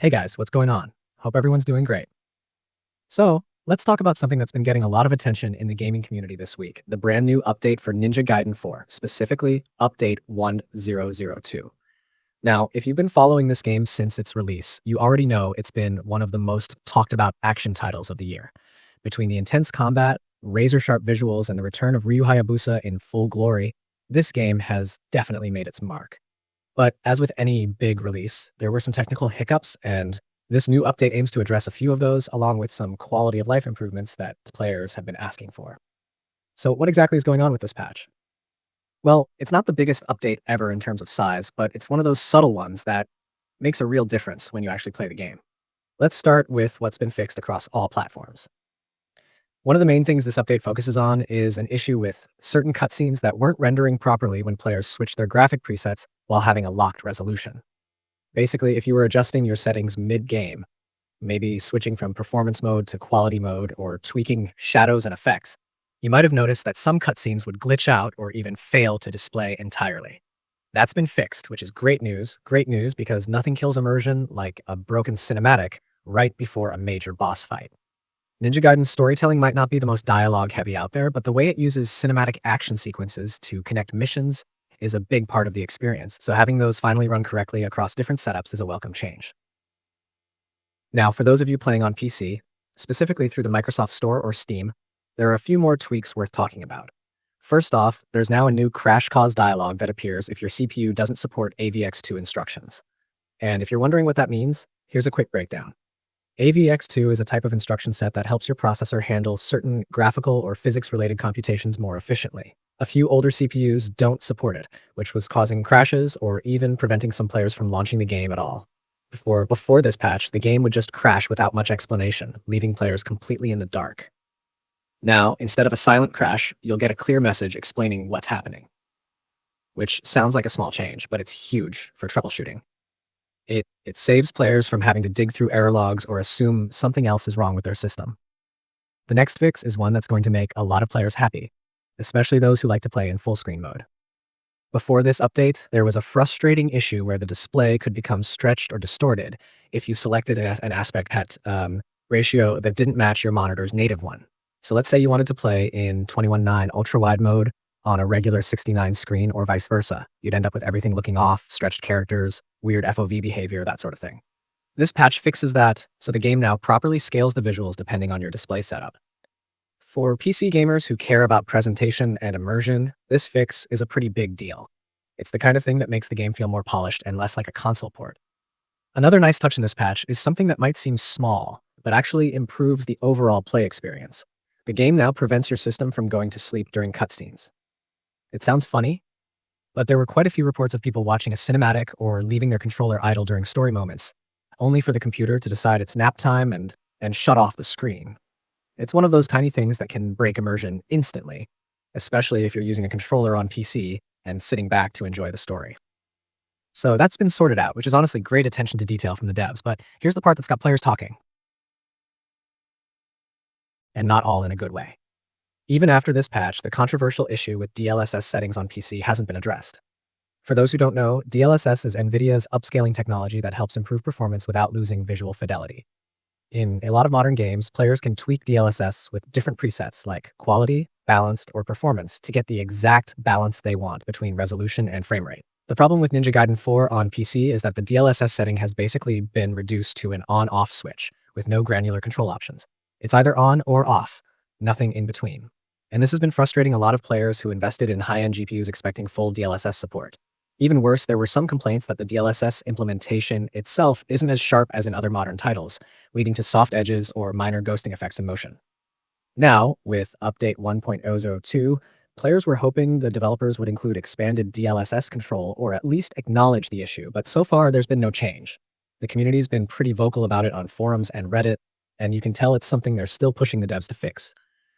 Hey guys, what's going on? Hope everyone's doing great. So, let's talk about something that's been getting a lot of attention in the gaming community this week, the brand new update for Ninja Gaiden 4, specifically Update 1002. Now, if you've been following this game since its release, you already know it's been one of the most talked about action titles of the year. Between the intense combat, razor-sharp visuals, and the return of Ryu Hayabusa in full glory, this game has definitely made its mark. But as with any big release, there were some technical hiccups, and this new update aims to address a few of those, along with some quality of life improvements that players have been asking for. So, what exactly is going on with this patch? Well, it's not the biggest update ever in terms of size, but it's one of those subtle ones that makes a real difference when you actually play the game. Let's start with what's been fixed across all platforms. One of the main things this update focuses on is an issue with certain cutscenes that weren't rendering properly when players switched their graphic presets while having a locked resolution. Basically, if you were adjusting your settings mid-game, maybe switching from performance mode to quality mode or tweaking shadows and effects, you might have noticed that some cutscenes would glitch out or even fail to display entirely. That's been fixed, which is great news because nothing kills immersion like a broken cinematic right before a major boss fight. Ninja Gaiden's storytelling might not be the most dialogue heavy out there, but the way it uses cinematic action sequences to connect missions is a big part of the experience, so having those finally run correctly across different setups is a welcome change. Now, for those of you playing on PC, specifically through the Microsoft Store or Steam, there are a few more tweaks worth talking about. First off, there's now a new crash cause dialog that appears if your CPU doesn't support AVX2 instructions. And if you're wondering what that means, here's a quick breakdown. AVX2 is a type of instruction set that helps your processor handle certain graphical or physics-related computations more efficiently. A few older CPUs don't support it, which was causing crashes or even preventing some players from launching the game at all. Before this patch, the game would just crash without much explanation, leaving players completely in the dark. Now, instead of a silent crash, you'll get a clear message explaining what's happening. Which sounds like a small change, but it's huge for troubleshooting. It saves players from having to dig through error logs or assume something else is wrong with their system. The next fix is one that's going to make a lot of players happy, especially those who like to play in full screen mode. Before this update, there was a frustrating issue where the display could become stretched or distorted if you selected an aspect ratio that didn't match your monitor's native one. So let's say you wanted to play in 21:9 ultra-wide mode on a regular 69 screen or vice versa. You'd end up with everything looking off, stretched characters, weird FOV behavior, that sort of thing. This patch fixes that, so the game now properly scales the visuals depending on your display setup. For PC gamers who care about presentation and immersion, this fix is a pretty big deal. It's the kind of thing that makes the game feel more polished and less like a console port. Another nice touch in this patch is something that might seem small, but actually improves the overall play experience. The game now prevents your system from going to sleep during cutscenes. It sounds funny, but there were quite a few reports of people watching a cinematic or leaving their controller idle during story moments, only for the computer to decide it's nap time and shut off the screen. It's one of those tiny things that can break immersion instantly, especially if you're using a controller on PC and sitting back to enjoy the story. So that's been sorted out, which is honestly great attention to detail from the devs, but here's the part that's got players talking. And not all in a good way. Even after this patch, the controversial issue with DLSS settings on PC hasn't been addressed. For those who don't know, DLSS is NVIDIA's upscaling technology that helps improve performance without losing visual fidelity. In a lot of modern games, players can tweak DLSS with different presets like quality, balanced, or performance to get the exact balance they want between resolution and frame rate. The problem with Ninja Gaiden 4 on PC is that the DLSS setting has basically been reduced to an on-off switch with no granular control options. It's either on or off, nothing in between. And this has been frustrating a lot of players who invested in high-end GPUs expecting full DLSS support. Even worse, there were some complaints that the DLSS implementation itself isn't as sharp as in other modern titles, leading to soft edges or minor ghosting effects in motion. Now, with Update 1.002, players were hoping the developers would include expanded DLSS control or at least acknowledge the issue, but so far there's been no change. The community's been pretty vocal about it on forums and Reddit, and you can tell it's something they're still pushing the devs to fix.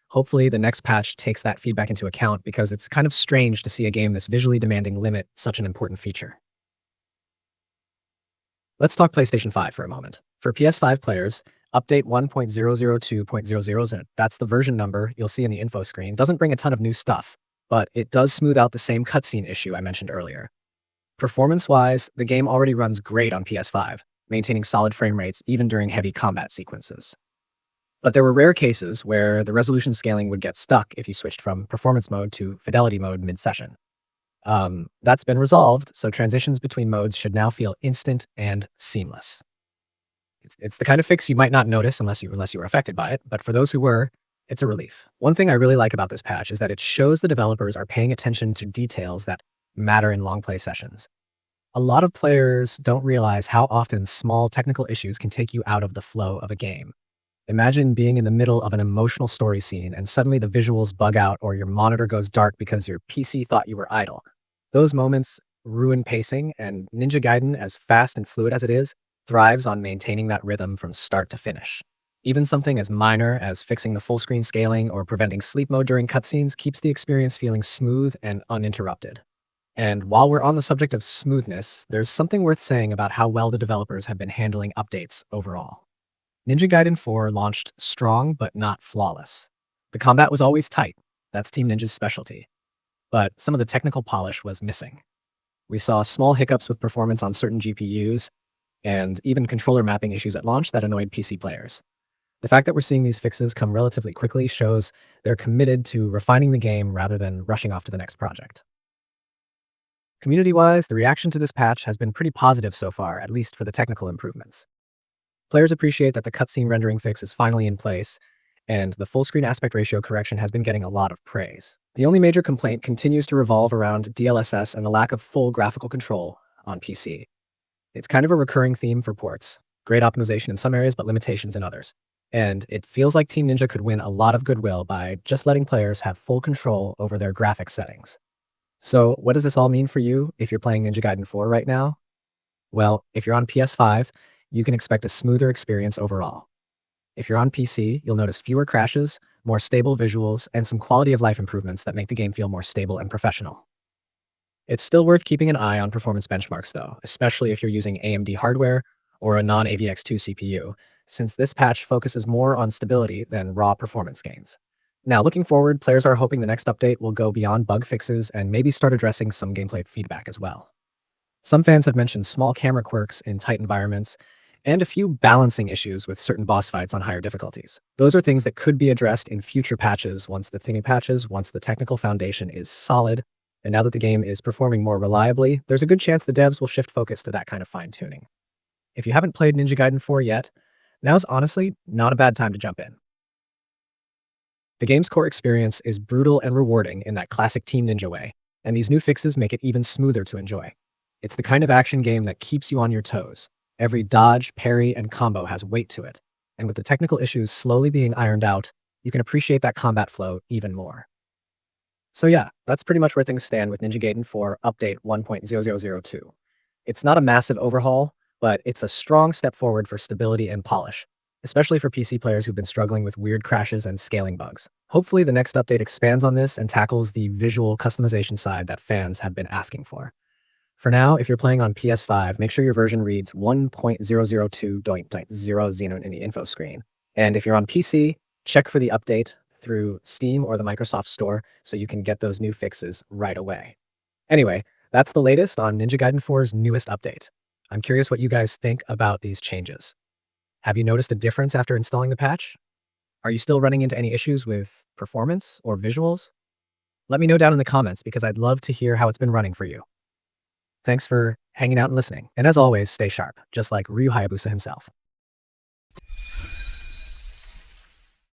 Hopefully, the next patch takes that feedback into account because it's kind of strange to see a game this visually demanding limit such an important feature. Let's talk PlayStation 5 for a moment. For PS5 players, Update 1.002.00, that's the version number you'll see in the info screen, doesn't bring a ton of new stuff, but it does smooth out the same cutscene issue I mentioned earlier. Performance-wise, the game already runs great on PS5, maintaining solid frame rates even during heavy combat sequences. But there were rare cases where the resolution scaling would get stuck if you switched from performance mode to fidelity mode mid-session. That's been resolved, so transitions between modes should now feel instant and seamless. It's the kind of fix you might not notice unless you were affected by it, but for those who were, it's a relief. One thing I really like about this patch is that it shows the developers are paying attention to details that matter in long play sessions. A lot of players don't realize how often small technical issues can take you out of the flow of a game. Imagine being in the middle of an emotional story scene and suddenly the visuals bug out or your monitor goes dark because your PC thought you were idle. Those moments ruin pacing, and Ninja Gaiden, as fast and fluid as it is, thrives on maintaining that rhythm from start to finish. Even something as minor as fixing the full screen scaling or preventing sleep mode during cutscenes keeps the experience feeling smooth and uninterrupted. And while we're on the subject of smoothness, there's something worth saying about how well the developers have been handling updates overall. Ninja Gaiden 4 launched strong but not flawless. The combat was always tight. That's Team Ninja's specialty. But some of the technical polish was missing. We saw small hiccups with performance on certain GPUs, and even controller mapping issues at launch that annoyed PC players. The fact that we're seeing these fixes come relatively quickly shows they're committed to refining the game rather than rushing off to the next project. Community-wise, the reaction to this patch has been pretty positive so far, at least for the technical improvements. Players appreciate that the cutscene rendering fix is finally in place, and the full screen aspect ratio correction has been getting a lot of praise. The only major complaint continues to revolve around DLSS and the lack of full graphical control on PC. It's kind of a recurring theme for ports. Great optimization in some areas, but limitations in others. And it feels like Team Ninja could win a lot of goodwill by just letting players have full control over their graphics settings. So what does this all mean for you if you're playing Ninja Gaiden 4 right now? Well, if you're on PS5, you can expect a smoother experience overall. If you're on PC, you'll notice fewer crashes, more stable visuals, and some quality of life improvements that make the game feel more stable and professional. It's still worth keeping an eye on performance benchmarks though, especially if you're using AMD hardware or a non-AVX2 CPU, since this patch focuses more on stability than raw performance gains. Now, looking forward, players are hoping the next update will go beyond bug fixes and maybe start addressing some gameplay feedback as well. Some fans have mentioned small camera quirks in tight environments, and a few balancing issues with certain boss fights on higher difficulties. Those are things that could be addressed in future patches once the technical foundation is solid, and now that the game is performing more reliably, there's a good chance the devs will shift focus to that kind of fine-tuning. If you haven't played Ninja Gaiden 4 yet, now's honestly not a bad time to jump in. The game's core experience is brutal and rewarding in that classic Team Ninja way, and these new fixes make it even smoother to enjoy. It's the kind of action game that keeps you on your toes. Every dodge, parry, and combo has weight to it, and with the technical issues slowly being ironed out, you can appreciate that combat flow even more. So yeah, that's pretty much where things stand with Ninja Gaiden 4 Update 1.0002. It's not a massive overhaul, but it's a strong step forward for stability and polish, especially for PC players who've been struggling with weird crashes and scaling bugs. Hopefully the next update expands on this and tackles the visual customization side that fans have been asking for. For now, if you're playing on PS5, make sure your version reads 1.002.0 in the info screen. And if you're on PC, check for the update through Steam or the Microsoft Store so you can get those new fixes right away. Anyway, that's the latest on Ninja Gaiden 4's newest update. I'm curious what you guys think about these changes. Have you noticed a difference after installing the patch? Are you still running into any issues with performance or visuals? Let me know down in the comments because I'd love to hear how it's been running for you. Thanks for hanging out and listening. And as always, stay sharp, just like Ryu Hayabusa himself.